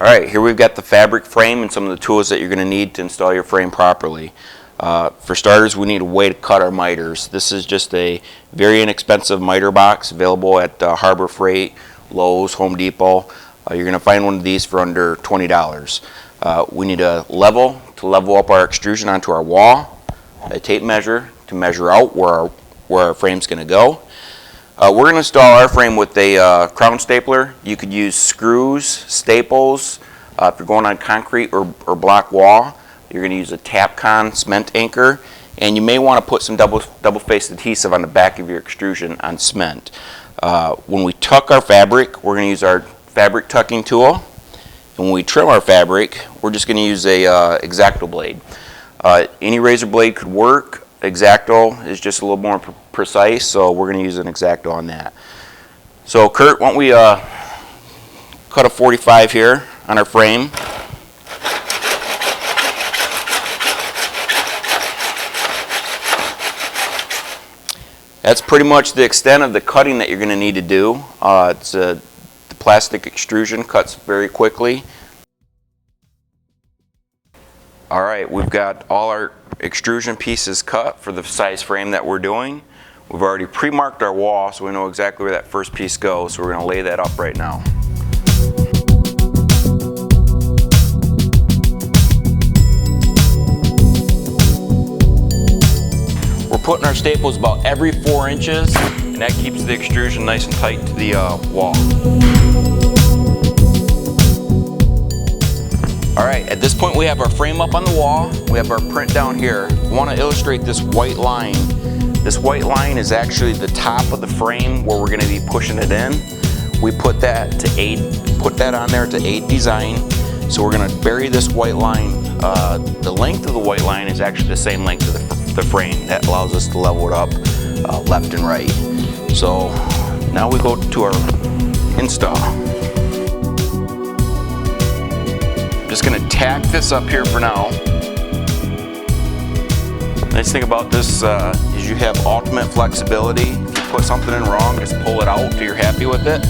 Alright, here we've got the fabric frame and some of the tools that you're going to need to install your frame properly. For starters, we need a way to cut our miters. This is just a very inexpensive miter box available at Harbor Freight, Lowe's, Home Depot. You're going to find one of these for under $20. We need a level to level up our extrusion onto our wall, a tape measure to measure out where our frame's going to go. We're going to install our frame with a crown stapler. You could use screws, staples. If you're going on concrete or block wall, you're going to use a Tapcon cement anchor, and you may want to put some double-faced adhesive on the back of your extrusion on cement. When we tuck our fabric, we're going to use our fabric tucking tool. And when we trim our fabric, we're just going to use a X-Acto blade. Any razor blade could work. X-Acto is just a little more precise, so we're going to use an X-Acto on that. So Kurt, why don't we cut a 45 here on our frame. That's pretty much the extent of the cutting that you're going to need to do. The plastic extrusion cuts very quickly. Alright, we've got all our extrusion pieces cut for the size frame that we're doing. We've already pre-marked our wall, so we know exactly where that first piece goes, so we're going to lay that up right now. We're putting our staples about every 4 inches, and that keeps the extrusion nice and tight to the wall. Alright, at this point we have our frame up on the wall, we have our print down here. I want to illustrate this white line. This white line is actually the top of the frame where we're going to be pushing it in. We put that on there to aid design. So we're going to bury this white line. The length of the white line is actually the same length of the frame. That allows us to level it up left and right. So now we go to our install. Just going to tack this up here for now. Nice thing about this is you have ultimate flexibility. If you put something in wrong, just pull it out till you're happy with it.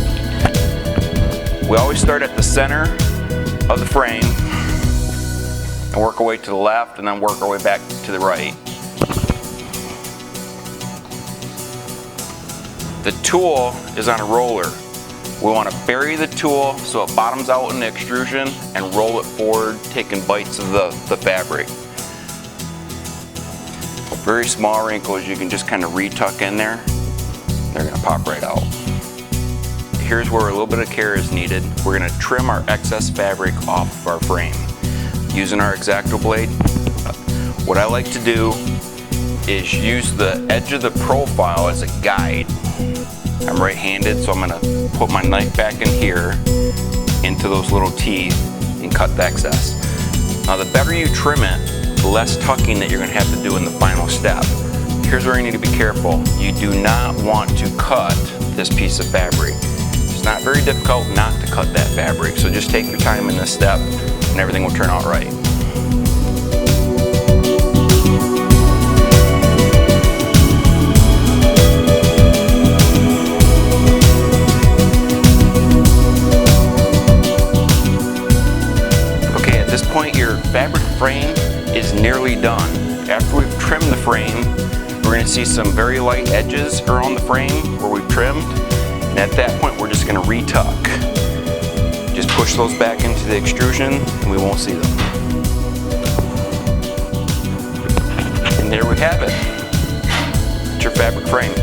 We always start at the center of the frame and work our way to the left and then work our way back to the right. The tool is on a roller. We want to bury the tool so it bottoms out in the extrusion and roll it forward, taking bites of the fabric. Very small wrinkles you can just kind of retuck in there. They're going to pop right out. Here's where a little bit of care is needed. We're going to trim our excess fabric off of our frame using our X-Acto blade. What I like to do is use the edge of the profile as a guide. I'm right-handed, so I'm going to put my knife back in here into those little teeth and cut the excess. Now the better you trim it, the less tucking that you're going to have to do in the final step. Here's where you need to be careful. You do not want to cut this piece of fabric. It's not very difficult not to cut that fabric, so just take your time in this step and everything will turn out right. Your fabric frame is nearly done. After we've trimmed the frame, we're going to see some very light edges around the frame where we've trimmed, and at that point we're just going to retuck. Just push those back into the extrusion and we won't see them. And there we have it. It's your fabric frame.